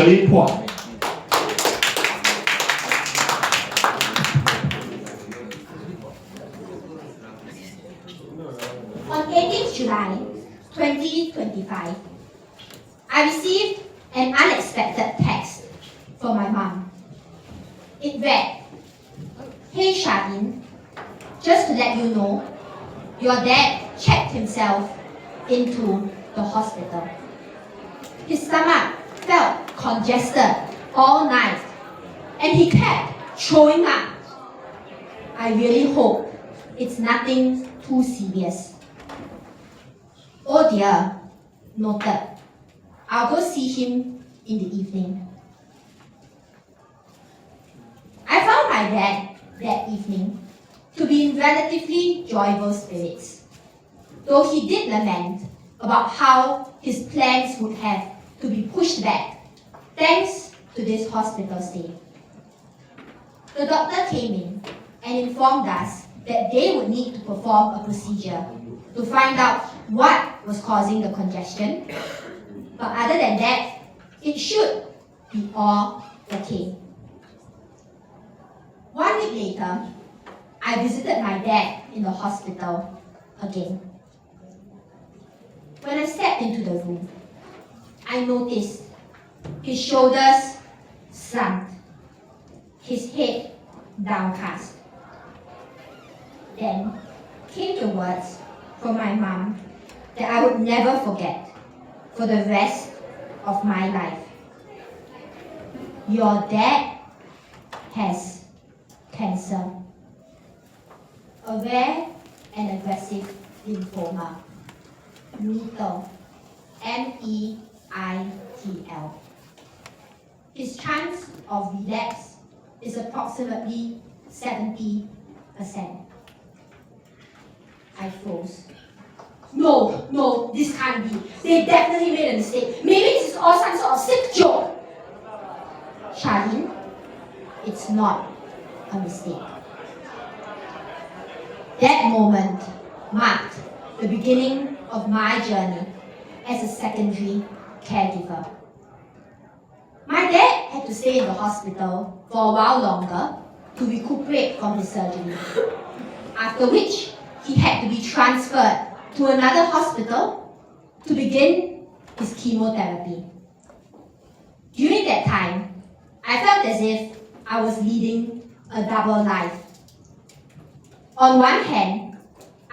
水破。On 18th July 2025, I received an unexpected text from my mom. It read, "Hey Charlene, just to let you know, your dad checked himself into the hospital. His stomach felt congested all night and he kept throwing up. I really hope it's nothing too serious. Oh dear, noted. I'll go see him in the evening." I found my dad that evening to be in relatively joyful spirits, though he did lament about how his plans would have to be pushed back thanks to this hospital stay. The doctor came in and informed us that they would need to perform a procedure to find out what was causing the congestion, but other than that, it should be all okay. 1 week later, I visited my dad in the hospital again. When I stepped into the room, I noticed his shoulders slumped, his head downcast. Then came the words from my mom that I would never forget for the rest of my life. "Your dad has cancer, a rare and aggressive lymphoma, MEITL, MEITL. His chance of relapse is approximately 70%. I froze. No, this can't be. They definitely made a mistake. Maybe this is all some sort of sick joke. Charlene, it's not a mistake. That moment marked the beginning of my journey as a secondary caregiver. My dad had to stay in the hospital for a while longer to recuperate from his surgery, after which he had to be transferred to another hospital to begin his chemotherapy. During that time, I felt as if I was leading a double life. On one hand,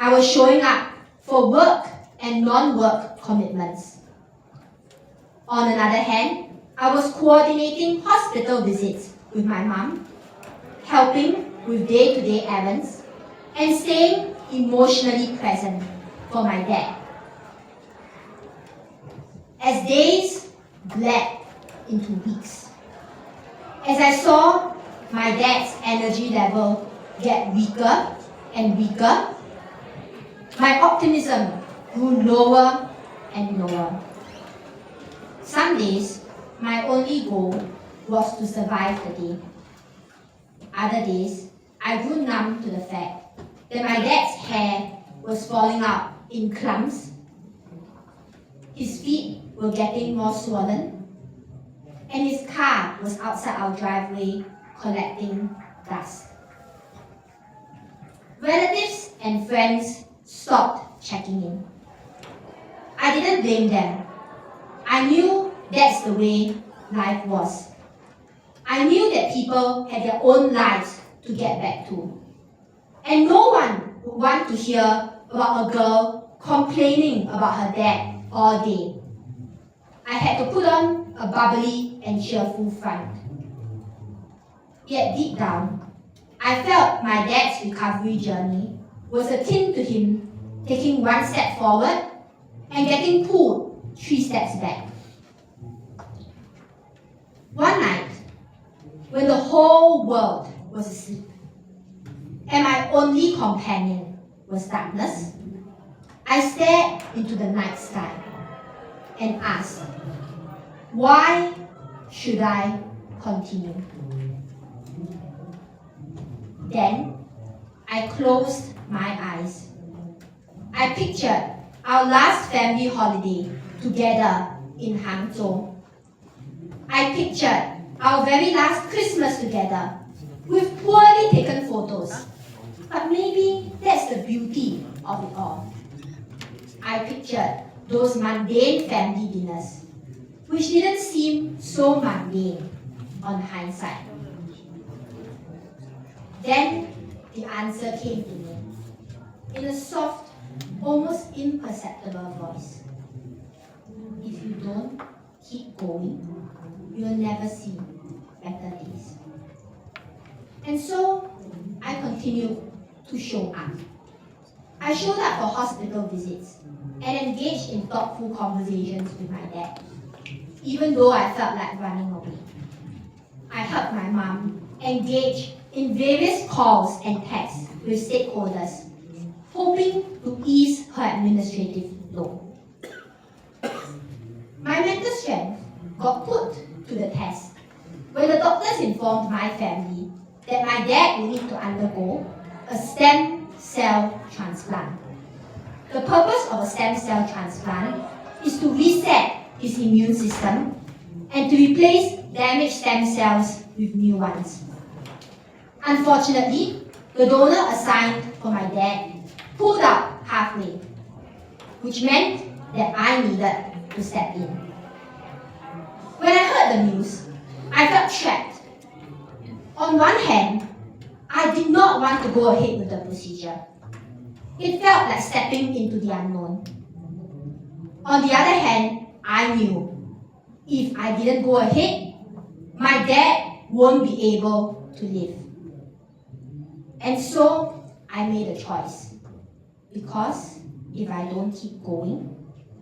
I was showing up for work and non-work commitments. On another hand, I was coordinating hospital visits with my mom, helping with day-to-day errands, and staying emotionally present for my dad. As days bled into weeks, as I saw my dad's energy level get weaker and weaker, my optimism grew lower and lower. Some days, my only goal was to survive the day. Other days, I grew numb to the fact that my dad's hair was falling out in clumps, his feet were getting more swollen, and his car was outside our driveway collecting dust. Relatives and friends stopped checking in. I didn't blame them. I knew that's the way life was. I knew that people had their own lives to get back to. And no one would want to hear about a girl complaining about her dad all day. I had to put on a bubbly and cheerful front. Yet deep down, I felt my dad's recovery journey was akin to him taking one step forward and getting pulled 3 steps back. One night, when the whole world was asleep, and my only companion was darkness, I stared into the night sky and asked, why should I continue? Then, I closed my eyes. I pictured our last family holiday together in Hangzhou. I pictured our very last Christmas together with poorly taken photos. But maybe that's the beauty of it all. I pictured those mundane family dinners, which didn't seem so mundane on hindsight. Then the answer came to me in a soft, almost imperceptible voice. If you don't keep going, you'll never see better days. And so I continued to show up. I showed up for hospital visits and engaged in thoughtful conversations with my dad, even though I felt like running away. I helped my mom engage in various calls and texts with stakeholders, hoping to ease her administrative load. My mental strength got put to the test when the doctors informed my family that my dad would need to undergo a stem cell transplant. The purpose of a stem cell transplant is to reset his immune system and to replace damaged stem cells with new ones. Unfortunately, the donor assigned for my dad pulled out halfway, which meant that I needed to step in. When I heard the news, I felt trapped. On one hand, I did not want to go ahead with the procedure. It felt like stepping into the unknown. On the other hand, I knew if I didn't go ahead, my dad won't be able to live. And so I made a choice. Because if I don't keep going,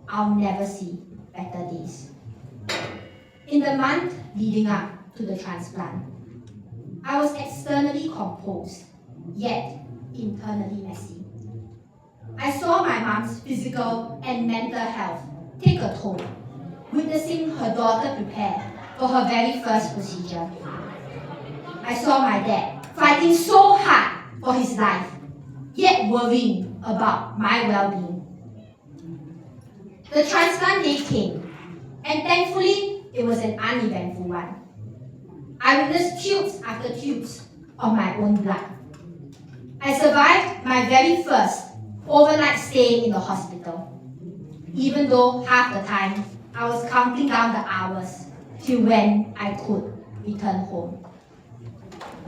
I'll never see better days. In the month leading up to the transplant, I was externally composed, yet internally messy. I saw my mom's physical and mental health take a toll, witnessing her daughter prepare for her very first procedure. I saw my dad fighting so hard for his life, yet worrying about my well-being. The transplant day came, and thankfully it was an uneventful one. I witnessed tubes after tubes of my own blood. I survived my very first overnight stay in the hospital, even though half the time I was counting down the hours till when I could return home.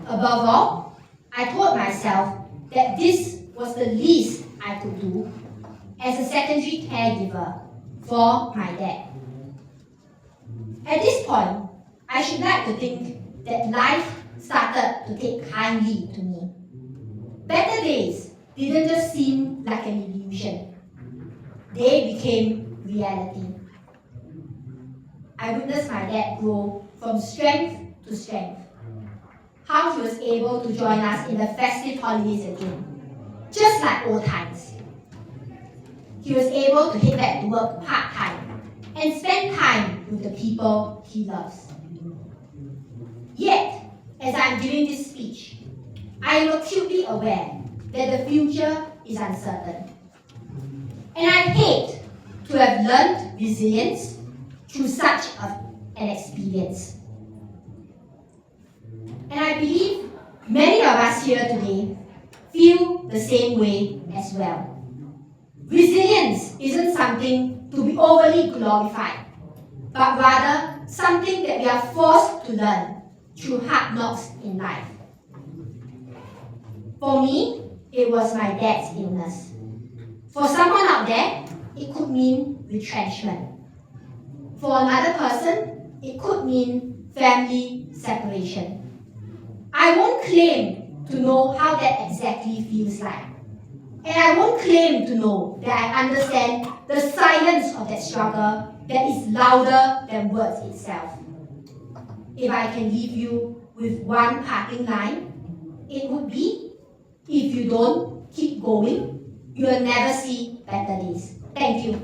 Above all, I told myself that this was the least I could do as a secondary caregiver for my dad. At this point, I should like to think that life started to take kindly to me. Better days didn't just seem like an illusion. They became reality. I witnessed my dad grow from strength to strength. How he was able to join us in the festive holidays again, just like old times. He was able to head back to work part-time and spend time with the people he loves. Yet, as I'm giving this speech, I am acutely aware that the future is uncertain. And I hate to have learned resilience through such an experience. And I believe many of us here today feel the same way as well. Resilience isn't something to be overly glorified, but rather something that we are forced to learn through hard knocks in life. For me, it was my dad's illness. For someone out there, it could mean retrenchment. For another person, it could mean family separation. I won't claim to know how that exactly feels like. And I won't claim to know that I understand the silence of that struggle that is louder than words itself. If I can leave you with one parting line, it would be, if you don't keep going, you will never see better days. Thank you.